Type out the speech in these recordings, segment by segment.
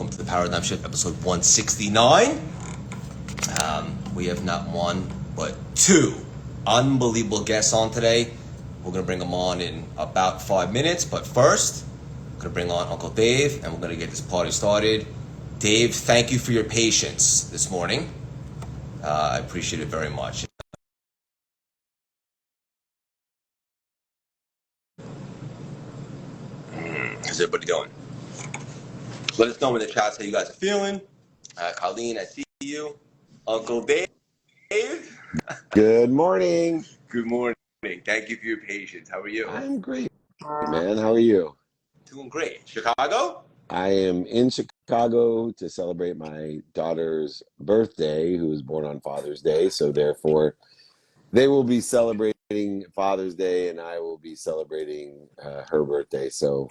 welcome to the Paradigm Shift, episode 169. We have not one, but two unbelievable guests on today. We're going to bring them on in about 5 minutes, but first, we're going to bring on Uncle Dave, and we're going to get this party started. Dave, thank you for your patience this morning. I appreciate it very much. How's everybody doing? Let us know in the chats how you guys are feeling. Colleen, I see you. Uncle Dave. Good morning. Good morning. Thank you for your patience. How are you? I'm great, man. How are you? Doing great. Chicago? I am in Chicago to celebrate my daughter's birthday, who was born on Father's Day. So therefore, they will be celebrating Father's Day, and I will be celebrating her birthday. So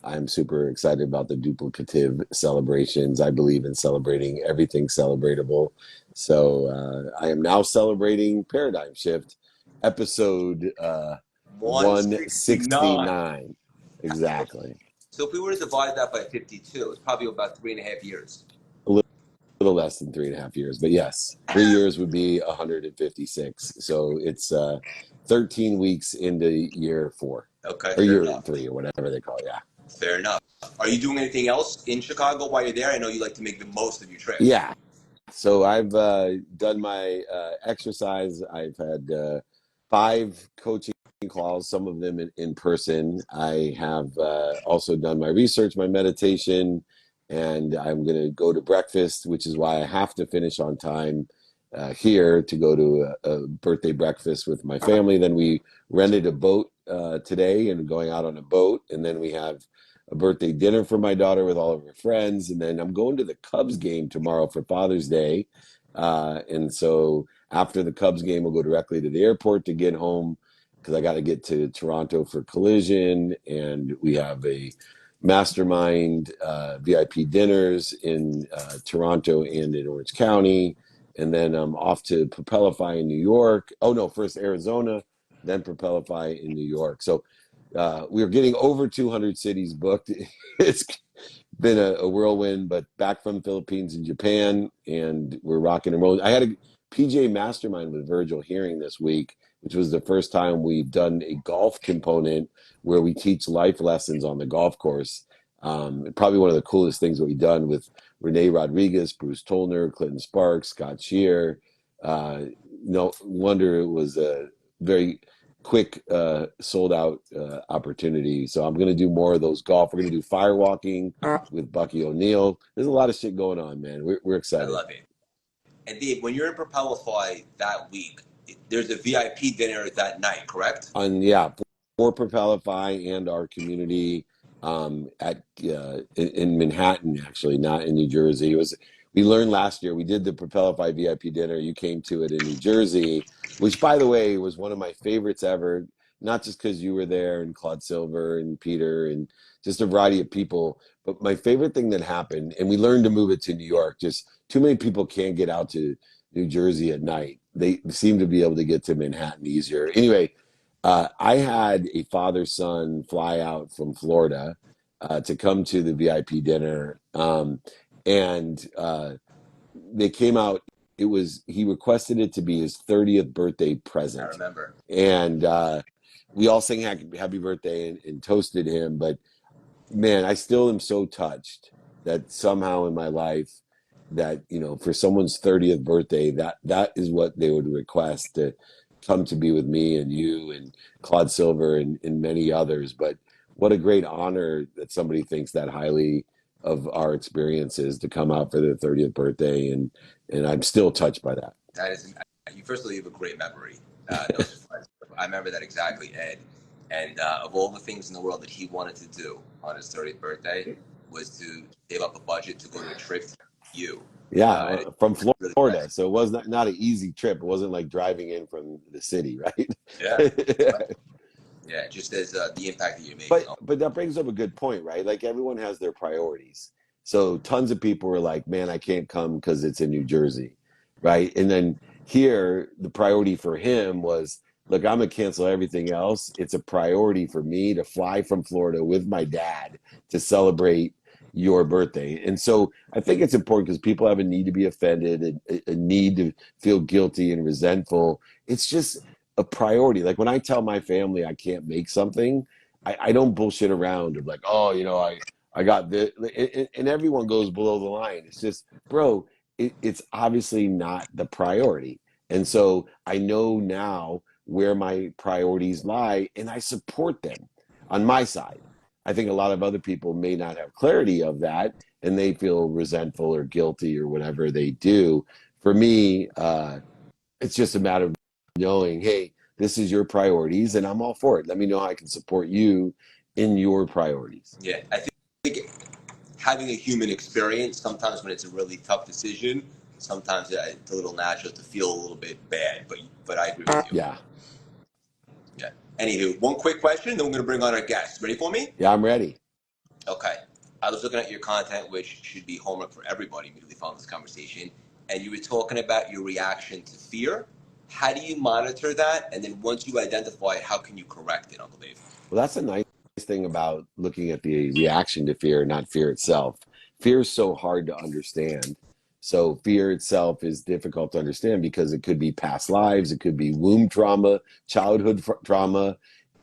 I'm super excited about the duplicative celebrations. I believe in celebrating everything celebratable. So I am now celebrating Paradigm Shift, episode 169. Exactly. So if we were to divide that by 52, it's probably about 3.5 years. A little less than 3.5 years, but yes, 3 years would be 156. So it's 13 weeks into year 4. Okay. Or year 3, or whatever they call it. Yeah. Fair enough. Are you doing anything else in Chicago while you're there? I know you like to make the most of your trip. Yeah. So I've done my exercise. I've had 5 coaching calls, some of them in person. I have also done my research, my meditation, and I'm going to go to breakfast, which is why I have to finish on time here to go to a birthday breakfast with my family. Then we rented a boat today and going out on a boat. And then we have a birthday dinner for my daughter with all of her friends. And then I'm going to the Cubs game tomorrow for Father's Day. And so after the Cubs game, we'll go directly to the airport to get home because I got to get to Toronto for Collision. And we have a mastermind VIP dinners in Toronto and in Orange County. And then I'm off to Propelify in New York. Oh, no, first Arizona, then Propelify in New York. So we're getting over 200 cities booked. It's been a whirlwind, but back from Philippines and Japan, and we're rocking and rolling. I had a PJ Mastermind with Virgil Hearing this week, which was the first time we've done a golf component where we teach life lessons on the golf course. Probably one of the coolest things that we've done with Renee Rodriguez, Bruce Tollner, Clinton Sparks, Scott Shear. No wonder it was a very quick sold out opportunity. So I'm going to do more of those golf. We're going to do firewalking with Bucky O'Neill. There's a lot of shit going on, man. We're excited. I love it. And Dave, when you're in Propelify that week, there's a VIP dinner that night, correct? For Propelify and our community at in Manhattan, actually, not in New Jersey. We learned last year, we did the Propelify VIP dinner. You came to it in New Jersey, which, by the way, was one of my favorites ever, not just because you were there and Claude Silver and Peter and just a variety of people. But my favorite thing that happened, and we learned to move it to New York, just too many people can't get out to New Jersey at night. They seem to be able to get to Manhattan easier. Anyway, I had a father-son fly out from Florida to come to the VIP dinner. And they came out. He requested it to be his 30th birthday present. I remember. And we all sang happy birthday and toasted him. But man, I still am so touched that somehow in my life that, for someone's 30th birthday, that is what they would request, to come to be with me and you and Claude Silver and many others. But what a great honor that somebody thinks that highly of our experiences to come out for their 30th birthday. And I'm still touched by that. That is, first of all, you have a great memory. I remember that exactly, Ed. And of all the things in the world that he wanted to do on his 30th birthday was to save up a budget to go to a trip to you. Yeah, from Florida. Really, so it was not an easy trip. It wasn't like driving in from the city, right? Yeah. Yeah, just as the impact that you're making. But that brings up a good point, right? Like everyone has their priorities. So tons of people were like, man, I can't come because it's in New Jersey, right? And then here, the priority for him was, look, I'm going to cancel everything else. It's a priority for me to fly from Florida with my dad to celebrate your birthday. And so I think it's important because people have a need to be offended, a need to feel guilty and resentful. It's just a priority. Like when I tell my family I can't make something, I don't bullshit around of like, oh, I got this, and everyone goes below the line. It's just, bro, it's obviously not the priority. And so I know now where my priorities lie and I support them on my side. I think a lot of other people may not have clarity of that and they feel resentful or guilty or whatever they do. For me, it's just a matter of knowing, hey, this is your priorities and I'm all for it. Let me know how I can support you in your priorities. Yeah, I think having a human experience, sometimes when it's a really tough decision, sometimes it's a little natural to feel a little bit bad, but I agree with you. Yeah. Yeah. Anywho, one quick question, then we're going to bring on our guests. Ready for me? Yeah, I'm ready. Okay. I was looking at your content, which should be homework for everybody immediately following this conversation, and you were talking about your reaction to fear. How do you monitor that? And then once you identify it, how can you correct it, Uncle Dave? Well, that's a nice thing about looking at the reaction to fear, not fear itself. Fear is so hard to understand. So fear itself is difficult to understand because it could be past lives, it could be womb trauma, childhood trauma.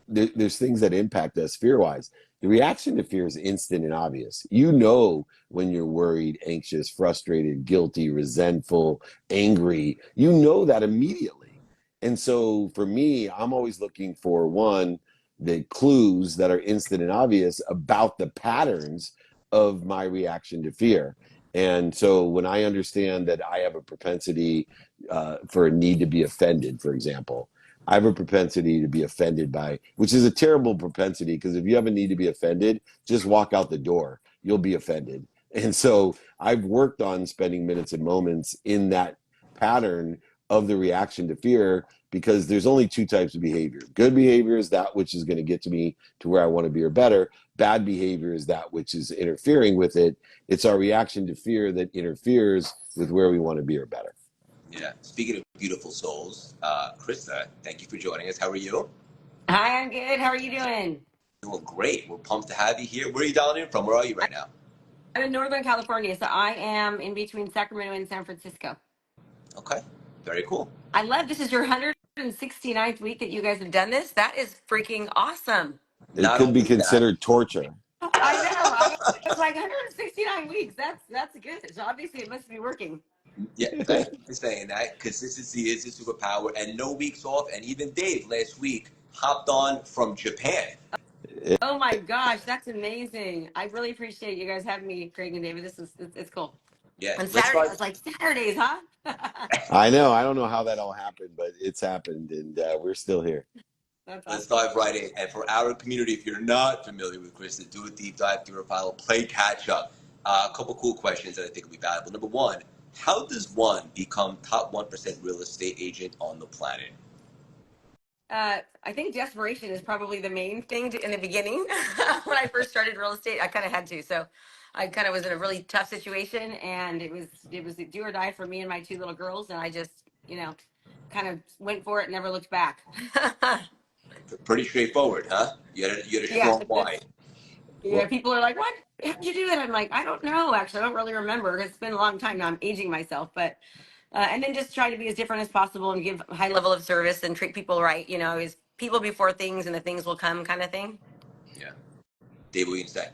There's things that impact us fear wise. The reaction to fear is instant and obvious. You know when you're worried, anxious, frustrated, guilty, resentful, angry. You know that immediately. And so for me, I'm always looking for one, the clues that are instant and obvious about the patterns of my reaction to fear. And so when I understand that I have a propensity for a need to be offended, for example, I have a propensity to be offended by, which is a terrible propensity because if you have a need to be offended, just walk out the door. You'll be offended. And so I've worked on spending minutes and moments in that pattern of the reaction to fear because there's only two types of behavior. Good behavior is that which is going to get to me to where I want to be or better. Bad behavior is that which is interfering with it. It's our reaction to fear that interferes with where we want to be or better. Yeah. Speaking of beautiful souls, Krista, thank you for joining us. How are you? Hi, I'm good. How are you doing? Doing great. We're pumped to have you here. Where are you dialing in from? Where are you right now? I'm in Northern California, so I am in between Sacramento and San Francisco. Okay. Very cool. I love this is your 169th week that you guys have done this. That is freaking awesome. It Not could be only that, considered torture. I know. I was like 169 weeks. That's good. So obviously it must be working. yeah, thank you for saying that. Consistency is a superpower, and no weeks off. And even Dave last week hopped on from Japan. Oh my gosh, that's amazing. I really appreciate you guys having me, Craig and David. This is it's cool. Yeah, On let's Saturday, I start. was like, Saturdays, huh? I know. I don't know how that all happened, but it's happened, and we're still here. That's Let's awesome. dive right in. And for our community, if you're not familiar with Krista, do a deep dive, do a follow, play catch up. A couple cool questions that I think will be valuable. Number one, how does one become top 1% real estate agent on the planet? I think desperation is probably the main thing in the beginning. When I first started real estate, I kind of had to. So I kind of was in a really tough situation, and it was a do or die for me and my two little girls, and I just kind of went for it, and never looked back. Pretty straightforward, huh? You had a Yeah, strong why. yeah. Well, People are like, "What? How'd you do it?" I'm like, "I don't know. Actually, I don't really remember. It's been a long time now. I'm aging myself, but." And then just try to be as different as possible and give a high level of service and treat people right. Is people before things and the things will come kind of thing. Yeah. Dave, what you say?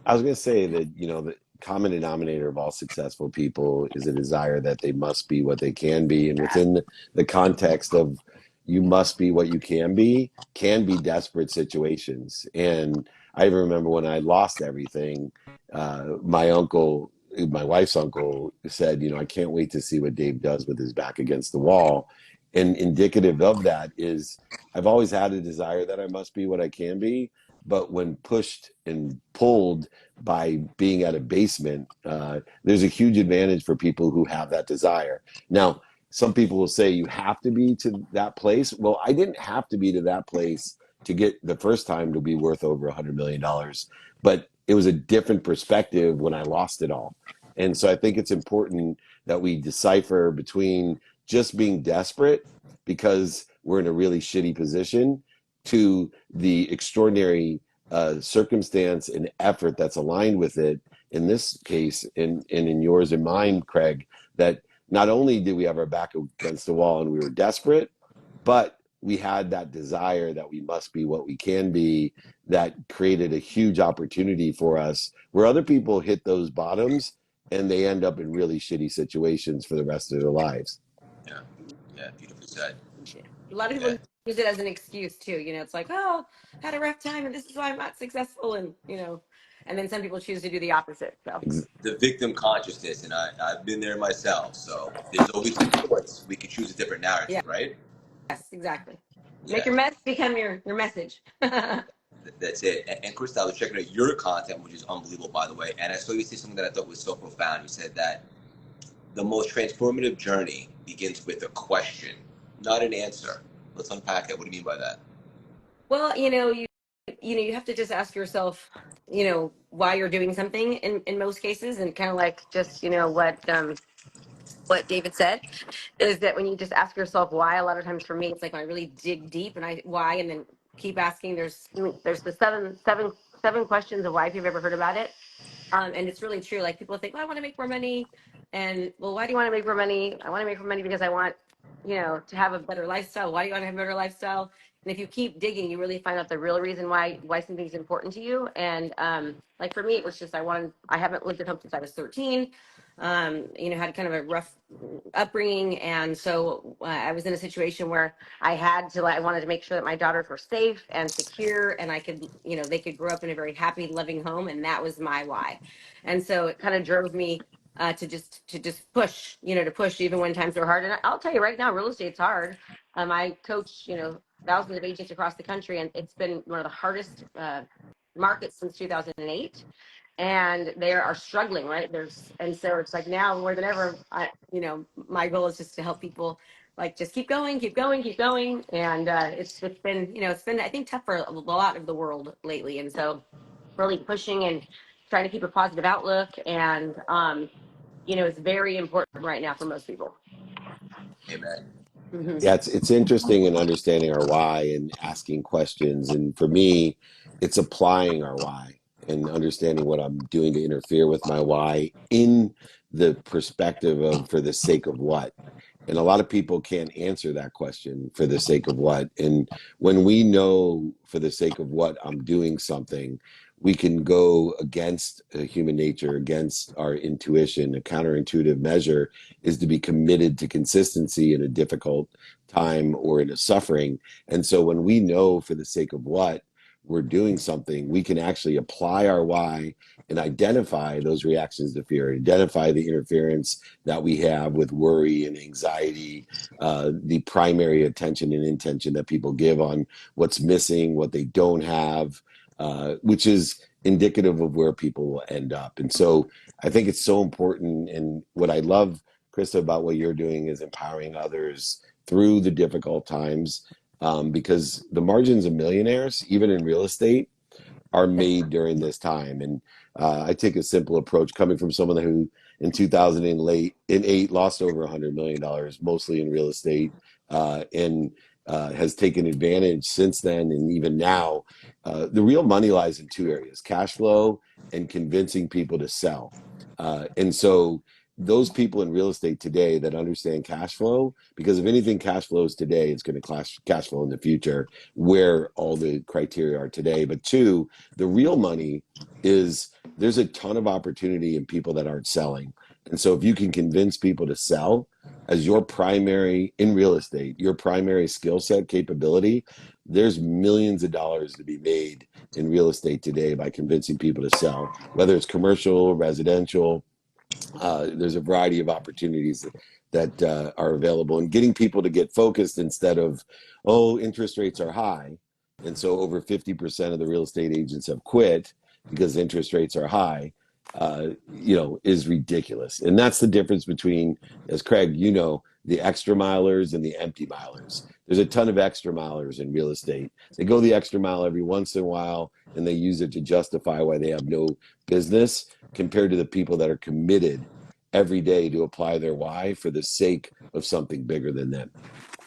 I was going to say that, the common denominator of all successful people is a desire that they must be what they can be. And within the context of you must be what you can be desperate situations. And I even remember when I lost everything, my uncle, my wife's uncle said, I can't wait to see what Dave does with his back against the wall. And indicative of that is I've always had a desire that I must be what I can be. But when pushed and pulled by being at a basement, there's a huge advantage for people who have that desire. Now, some people will say you have to be to that place. Well, I didn't have to be to that place to get the first time to be worth over $100 million, but it was a different perspective when I lost it all. And so I think it's important that we decipher between just being desperate because we're in a really shitty position to the extraordinary circumstance and effort that's aligned with it in this case, and in yours and mine, Craig, that not only did we have our back against the wall and we were desperate, but we had that desire that we must be what we can be, that created a huge opportunity for us where other people hit those bottoms and they end up in really shitty situations for the rest of their lives. Yeah, yeah, beautifully said. A lot of Yeah, people use it as an excuse too. It's like, oh, I had a rough time and this is why I'm not successful. And then some people choose to do the opposite. So the victim consciousness, and I've been there myself. So there's always a choice. We could choose a different yeah, narrative, right? yes, exactly. Make Yeah, your mess become your message. that's it. And Krista, I was checking out your content, which is unbelievable, by the way. And I saw you say something that I thought was so profound. You said that the most transformative journey begins with a question, not an answer. Let's unpack it. What do you mean by that? Well, you have to just ask yourself, why you're doing something in most cases, and kind of like just what David said is that when you just ask yourself why, a lot of times for me, it's like when I really dig deep and I why, and then keep asking. There's the seven questions of why, if you've ever heard about it. And it's really true. Like people think, well, I want to make more money. And well, why do you want to make more money? I want to make more money because I want, to have a better lifestyle. Why do you want to have a better lifestyle? And if you keep digging, you really find out the real reason why something's important to you. And like for me, it was just I haven't lived at home since I was 13. Had kind of a rough upbringing, and so I was in a situation where I wanted to make sure that my daughters were safe and secure, and I could, they could grow up in a very happy, loving home, and that was my why. And so it kind of drove me to just push, to push even when times are hard. And I'll tell you right now, real estate's hard. I coach, thousands of agents across the country, and it's been one of the hardest markets since 2008, and they are struggling, right? And so it's like now more than ever, my goal is just to help people, like, just keep going, keep going, keep going. And it's been, I think, tough for a lot of the world lately. And so really pushing and trying to keep a positive outlook. And, it's very important right now for most people. Amen. Hmm. Yeah, it's interesting in understanding our why and asking questions. And for me, it's applying our why and understanding what I'm doing to interfere with my why in the perspective of for the sake of what. And a lot of people can't answer that question for the sake of what. And when we know for the sake of what I'm doing something, we can go against human nature, against our intuition. A counterintuitive measure is to be committed to consistency in a difficult time or in a suffering. And so when we know for the sake of what we're doing something, we can actually apply our why and identify those reactions to fear, identify the interference that we have with worry and anxiety, the primary attention and intention that people give on what's missing, what they don't have, which is indicative of where people will end up. And so I think it's so important. And what I love, Krista, about what you're doing is empowering others through the difficult times, because the margins of millionaires, even in real estate, are made during this time. And I take a simple approach coming from someone who in 2008 lost over $100 million, mostly in real estate, and has taken advantage since then. And even now, the real money lies in two areas: cash flow and convincing people to sell. And so those people in real estate today that understand cash flow, because if anything cash flows today, it's going to cash flow in the future, where all the criteria are today. But two, the real money is there's a ton of opportunity in people that aren't selling. And so if you can convince people to sell as your primary in real estate, your primary skill set capability, there's millions of dollars to be made in real estate today by convincing people to sell, whether it's commercial, residential. There's a variety of opportunities that are available, and getting people to get focused instead of, oh, interest rates are high. And so over 50% of the real estate agents have quit because interest rates are high, is ridiculous. And that's the difference between, as Craig, the extra milers and the empty milers. There's a ton of extra milers in real estate. They go the extra mile every once in a while, and they use it to justify why they have no business, compared to the people that are committed every day to apply their why for the sake of something bigger than them.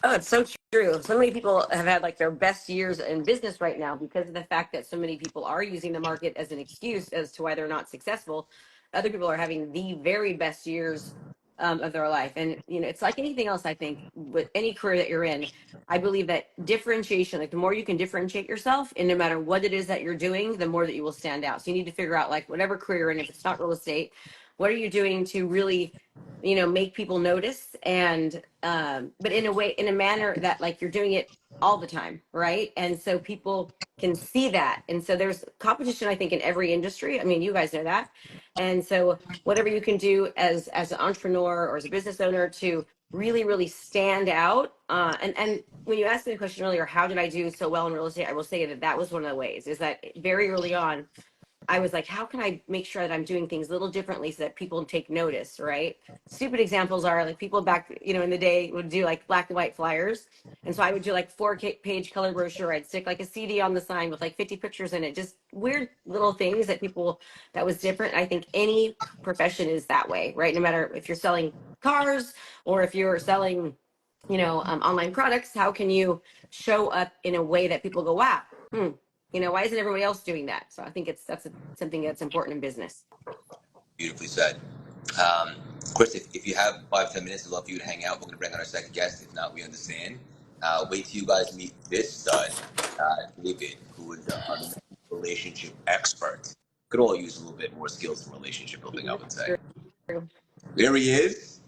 Oh, it's so true. So many people have had like their best years in business right now because of the fact that so many people are using the market as an excuse as to why they're not successful. other people are having the very best years of their life. And it's like anything else. I think with any career that you're in, I believe that differentiation, like the more you can differentiate yourself, and no matter what it is that you're doing, the more that you will stand out. So you need to figure out, like, whatever career you're in, if it's not real estate, what are you doing to really make people notice, and but in a way, in a manner that, like, you're doing it all the time, right? And so people can see that. And so there's competition, I think, in every industry. I mean, you guys know that. And so whatever you can do as an entrepreneur or as a business owner to really, really stand out. And when you asked me the question earlier, how did I do so well in real estate? I will say that that was one of the ways, is that very early on, I was like, how can I make sure that I'm doing things a little differently so that people take notice, right? Stupid examples are like people back, in the day would do like black and white flyers. And so I would do like 4-page color brochure. I'd stick like a CD on the sign with like 50 pictures in it, just weird little things that was different. I think any profession is that way, right? No matter if you're selling cars or if you're selling, online products, how can you show up in a way that people go, wow, why isn't everybody else doing that? So I think something that's important in business. Beautifully said. Chris, if you have 5-10 minutes, I'd love for you to hang out. We're going to bring on our second guest. If not, we understand. Wait till you guys meet this stud, David, who is a relationship expert. Could all use a little bit more skills in relationship building, I would say. There he is.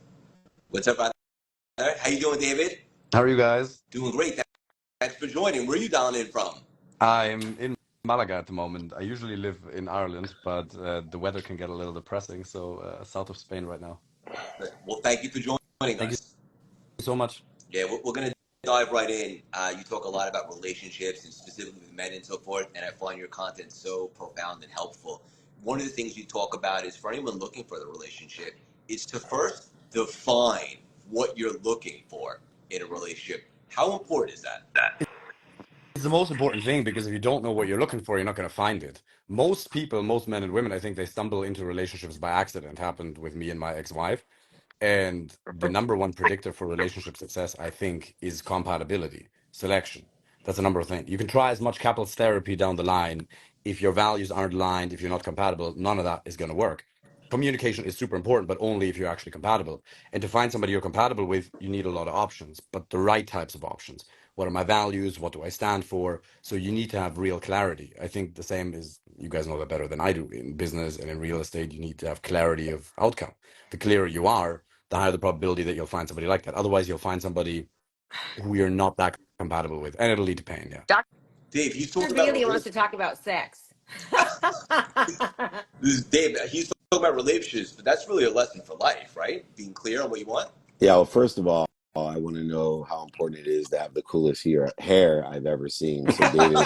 What's up out there? How you doing, David? How are you guys? Doing great. Thanks for joining. Where are you dialing in from? I'm in Malaga at the moment. I usually live in Ireland, but the weather can get a little depressing, so south of Spain right now. Well, thank you for joining Thank you us. so much. Yeah, we're going to dive right in. You talk a lot about relationships and specifically with men and so forth, and I find your content so profound and helpful. One of the things you talk about is for anyone looking for the relationship is to first define what you're looking for in a relationship. How important is that? It's the most important thing, because if you don't know what you're looking for, you're not going to find it. Most people, most men and women, I think they stumble into relationships by accident. Happened with me and my ex-wife. And the number one predictor for relationship success, I think, is compatibility, selection. That's the number one thing. You can try as much couples therapy down the line. If your values aren't aligned, if you're not compatible, none of that is going to work. Communication is super important, but only if you're actually compatible. And to find somebody you're compatible with, you need a lot of options, but the right types of options. What are my values? What do I stand for? So you need to have real clarity. I think the same is, you guys know that better than I do, in business and in real estate, you need to have clarity of outcome. The clearer you are, the higher the probability that you'll find somebody like that. Otherwise, you'll find somebody who you're not that compatible with, and it'll lead to pain. Yeah. Dave, he's Dr. talking Bailey about wants to talk about sex. this is Dave. He's talking about relationships, but that's really a lesson for life, right? Being clear on what you want. Yeah, well, first of all, I want to know how important it is to have the coolest hair I've ever seen. So, David,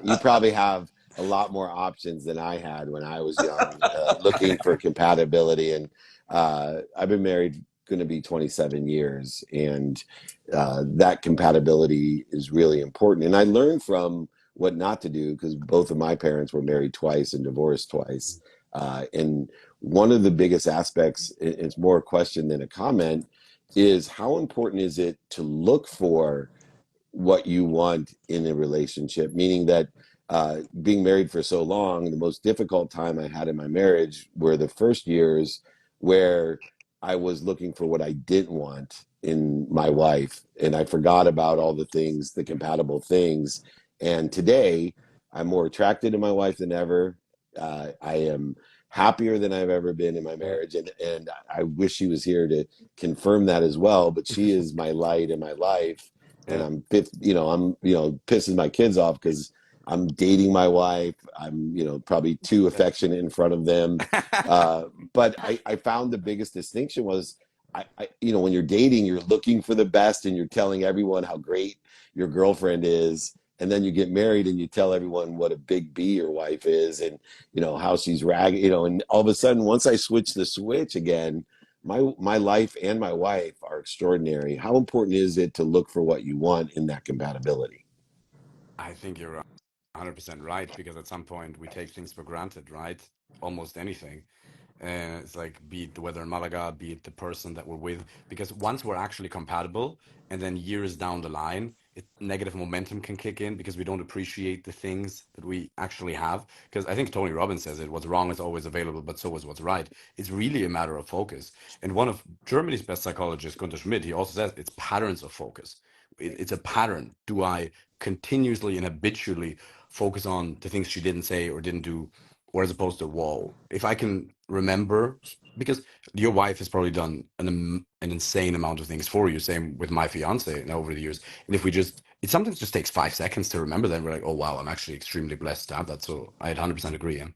you probably have a lot more options than I had when I was young, looking for compatibility. And I've been married, going to be 27 years, and that compatibility is really important. And I learned from what not to do, because both of my parents were married twice and divorced twice. And one of the biggest aspects, it's more a question than a comment, is how important is it to look for what you want in a relationship? Meaning that being married for so long, the most difficult time I had in my marriage were the first years where I was looking for what I didn't want in my wife, and I forgot about all the things, the compatible things. And today, I'm more attracted to my wife than ever. I am happier than I've ever been in my marriage, and I wish she was here to confirm that as well. But she is my light in my life, and Yeah. I'm pissing my kids off because I'm dating my wife. I'm probably too affectionate in front of them. But I found the biggest distinction was when you're dating, you're looking for the best and you're telling everyone how great your girlfriend is. And then you get married and you tell everyone what a big B your wife is, and how she's ragged, and all of a sudden, once I switch the switch again, my life and my wife are extraordinary. How important is it to look for what you want in that compatibility? I think you're 100% right, because at some point we take things for granted, right? Almost anything. And it's like, be it the weather in Malaga, be it the person that we're with, because once we're actually compatible, and then years down the line, negative momentum can kick in because we don't appreciate the things that we actually have. Because I think Tony Robbins says it: what's wrong is always available, but so is what's right. It's really a matter of focus. And one of Germany's best psychologists, Gunther Schmidt, he also says it's patterns of focus. It's a pattern. Do I continuously and habitually focus on the things she didn't say or didn't do, or as opposed to, whoa, if I can remember, because your wife has probably done an insane amount of things for you. Same with my fiance and over the years. And if we just, it sometimes just takes 5 seconds to remember them. We're like, oh wow, I'm actually extremely blessed to have that. So I 100% agree. Yeah.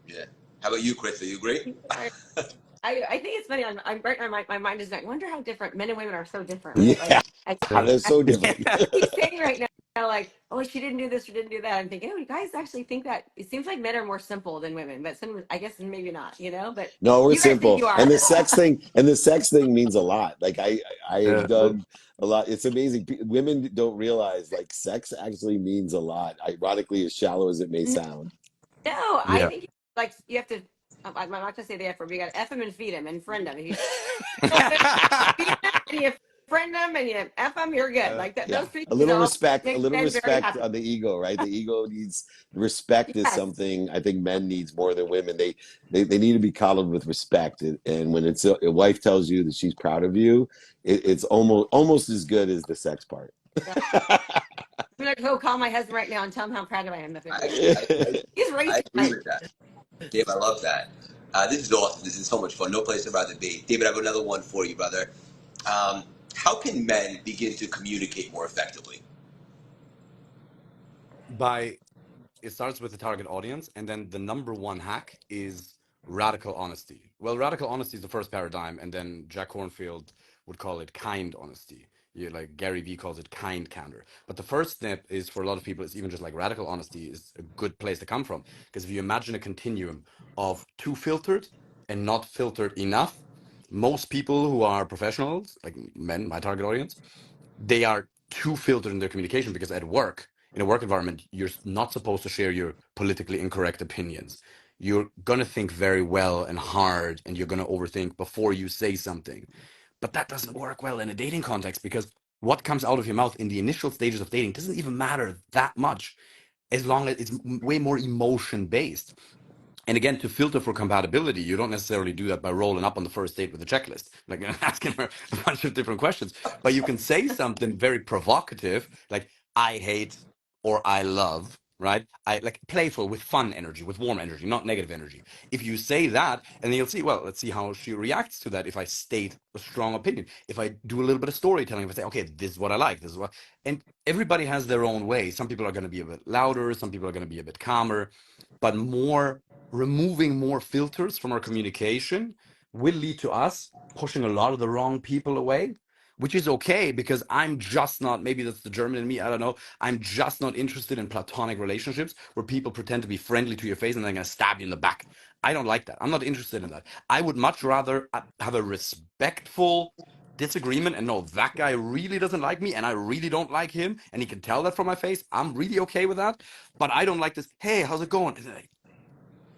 Yeah. How about you, Krista? You agree? I think it's funny. I'm right. My mind is like, I wonder how different men and women are so different, right? Yeah, Like they're so different. I keep saying right now, like, oh, she didn't do this or didn't do that. I'm thinking, oh, you guys actually think that it seems like men are more simple than women, but some, I guess maybe not, But No, we're you guys think simple. you are. And the sex thing means a lot. Like I have done a lot. It's amazing. Women don't realize like sex actually means a lot. Ironically, as shallow as it may sound. No, I Yeah. think like you have to. I'm not gonna say the F word. But you got to F them and feed them and friend them. If you feed them and you friend them and you F them, you're good. Like that. Yeah, Those three a things little all respect, a make little men very respect happy. on the ego, right? The ego needs respect is Yes. something I think men needs more than women. They need to be coddled with respect, and when it's a wife tells you that she's proud of you, it's almost as good as the sex part. Yeah. I'm gonna go call my husband right now and tell him how proud I am of him. I, I, I, He's I racing. agree with that. Dave, I love that. This is awesome. This is so much fun. No place I'd rather be. David, I have another one for you, brother. How can men begin to communicate more effectively? By It starts with the target audience, and then the number one hack is radical honesty. Well, radical honesty is the first paradigm, and then Jack Kornfield would call it kind honesty. Like Gary Vee calls it kind candor. But the first step is, for a lot of people, it's even just like radical honesty is a good place to come from. Because if you imagine a continuum of too filtered and not filtered enough, most people who are professionals, like men, my target audience, they are too filtered in their communication, because at work, in a work environment, you're not supposed to share your politically incorrect opinions. You're going to think very well and hard, and you're going to overthink before you say something. But that doesn't work well in a dating context, because what comes out of your mouth in the initial stages of dating doesn't even matter that much, as long as it's way more emotion based. And again, to filter for compatibility, you don't necessarily do that by rolling up on the first date with a checklist, like asking her a bunch of different questions. But you can say something very provocative, like "I hate" or "I love," right? I like playful, with fun energy, with warm energy, not negative energy. If you say that, and then you'll see, well, let's see how she reacts to that. If I state a strong opinion, if I do a little bit of storytelling, if I say, okay, this is what I like, this is what, and everybody has their own way. Some people are going to be a bit louder, some people are going to be a bit calmer, but removing more filters from our communication will lead to us pushing a lot of the wrong people away, which is okay, because I'm just not, maybe that's the German in me, I don't know. I'm just not interested in platonic relationships where people pretend to be friendly to your face and they're going to stab you in the back. I don't like that. I'm not interested in that. I would much rather have a respectful disagreement and know that guy really doesn't like me and I really don't like him, and he can tell that from my face. I'm really okay with that. But I don't like this, hey, how's it going?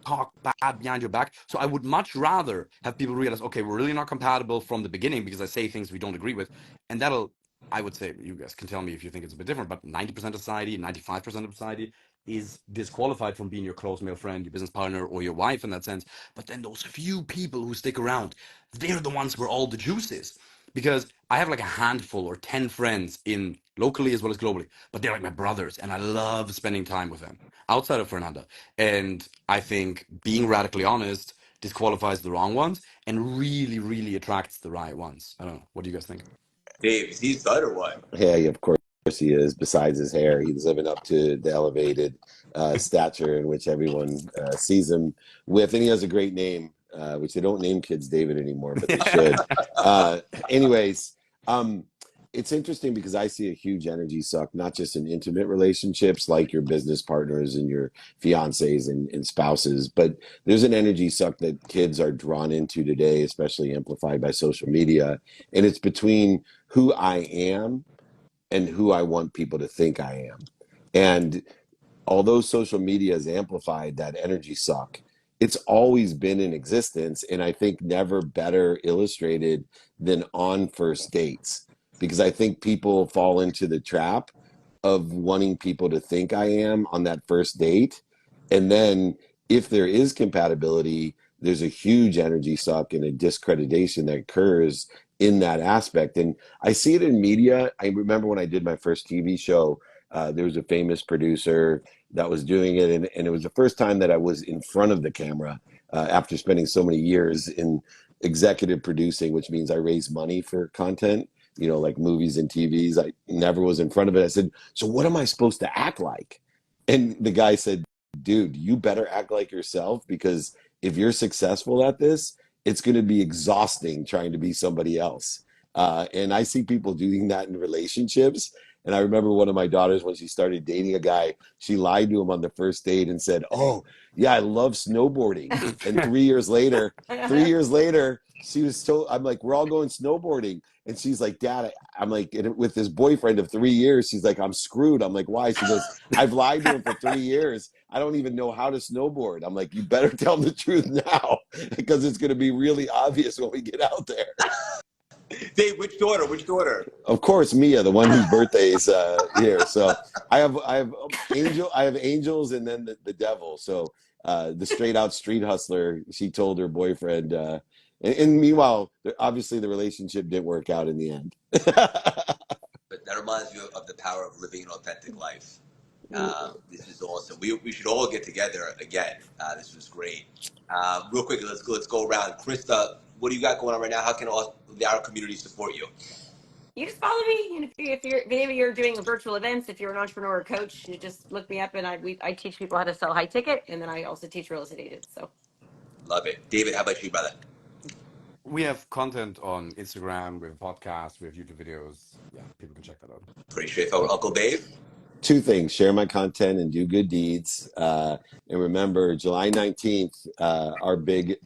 Talk bad behind your back. So I would much rather have people realize, okay, we're really not compatible from the beginning because I say things we don't agree with. And that'll, I would say, you guys can tell me if you think it's a bit different, but 90% of society, 95% of society is disqualified from being your close male friend, your business partner, or your wife in that sense. But then those few people who stick around, they're the ones where all the juice is. Because I have like a handful or 10 friends in locally as well as globally, but they're like my brothers, and I love spending time with them outside of Fernanda. And I think being radically honest disqualifies the wrong ones and really, really attracts the right ones. I don't know. What do you guys think? Dave, is he done or what? Yeah, of course he is. Besides his hair, he's living up to the elevated stature in which everyone sees him with, and he has a great name, which they don't name kids David anymore, but they should. Anyways, it's interesting because I see a huge energy suck, not just in intimate relationships like your business partners and your fiancés and spouses, but there's an energy suck that kids are drawn into today, especially amplified by social media, and it's between who I am and who I want people to think I am. And although social media has amplified that energy suck, it's always been in existence. And I think never better illustrated than on first dates. because I think people fall into the trap of wanting people to think I am on that first date. And then if there is compatibility, there's a huge energy suck and a discreditation that occurs in that aspect. And I see it in media. I remember when I did my first TV show, there was a famous producer that was doing it. And it was the first time that I was in front of the camera after spending so many years in executive producing, which means I raise money for content, you know, like movies and TVs. I never was in front of it. I said, so what am I supposed to act like? And the guy said, dude, you better act like yourself, because if you're successful at this, it's going to be exhausting trying to be somebody else. And I see people doing that in relationships. And I remember one of my daughters, when she started dating a guy, she lied to him on the first date and said, oh, yeah, I love snowboarding. And 3 years later, she was so, I'm like, we're all going snowboarding. And she's like, Dad, I'm like, with this boyfriend of 3 years, she's like, I'm screwed. I'm like, why? She goes, I've lied to him for 3 years. I don't even know how to snowboard. I'm like, you better tell him the truth now, because it's going to be really obvious when we get out there. Dave, which daughter? Which daughter? Of course, Mia, the one whose birthday is here. So I have angels, and then the devil. So the straight out street hustler, she told her boyfriend, and meanwhile, obviously the relationship didn't work out in the end. But that reminds me of the power of living an authentic life. This is awesome. We should all get together again. This was great. Real quick, let's go around. Krista, what do you got going on right now? How can our community support you? You just follow me, and if maybe you're doing virtual events, if you're an entrepreneur or coach, you just look me up, and I teach people how to sell high ticket, and then I also teach real estate agents. So Love it. David, how about you, brother? We have content on Instagram, we have podcasts, we have YouTube videos. Yeah, people can check that out. Pretty straightforward. Uncle Dave? Two things: share my content and do good deeds. And remember, July 19th, our big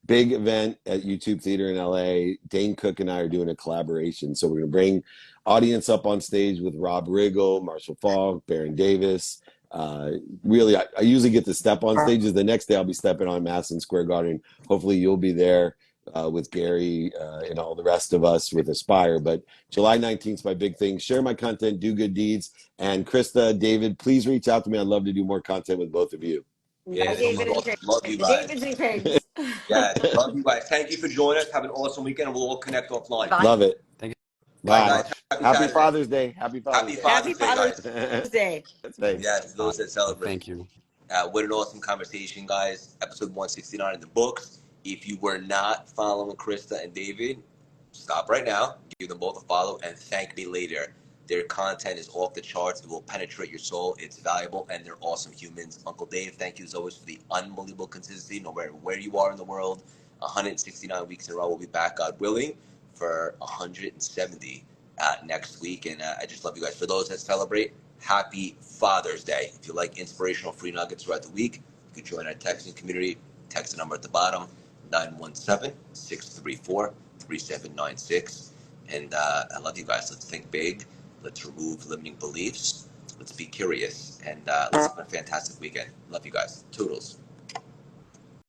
event at YouTube Theater in LA. Dane Cook and I are doing a collaboration. So we're going to bring audience up on stage with Rob Riggle, Marshall Falk, Baron Davis. Really, I usually get to step on stages. The next day I'll be stepping on Madison Square Garden. Hopefully you'll be there with Gary and all the rest of us with Aspire. But July 19th is my big thing. Share my content, do good deeds. And Krista, David, please reach out to me. I'd love to do more content with both of you. Yeah, by this is David and awesome. Craig, Love you guys. David's and Craig's. Yeah, love you guys. Thank you for joining us. Have an awesome weekend, and we'll all connect offline. Bye. Love it. Thank you Bye, Bye. guys. much. Happy Happy Saturday. Father's Day. Happy Father's Happy Day. Happy Father's Day, Father's guys. Day. Thanks. Yes, those that celebrate. Thank you. What an awesome conversation, guys. Episode 169 in the books. If you were not following Krista and David, stop right now, give them both a follow, and thank me later. Their content is off the charts. It will penetrate your soul. It's valuable, and they're awesome humans. Uncle Dave, thank you as always for the unbelievable consistency, no matter where you are in the world. 169 weeks in a row. We'll be back, God willing, for 170 next week. And I just love you guys. For those that celebrate, happy Father's Day. If you like inspirational free nuggets throughout the week, you can join our texting community. Text the number at the bottom, 917-634-3796. And I love you guys. Let's think big. Let's remove limiting beliefs. Let's be curious. And let's have a fantastic weekend. Love you guys. Toodles.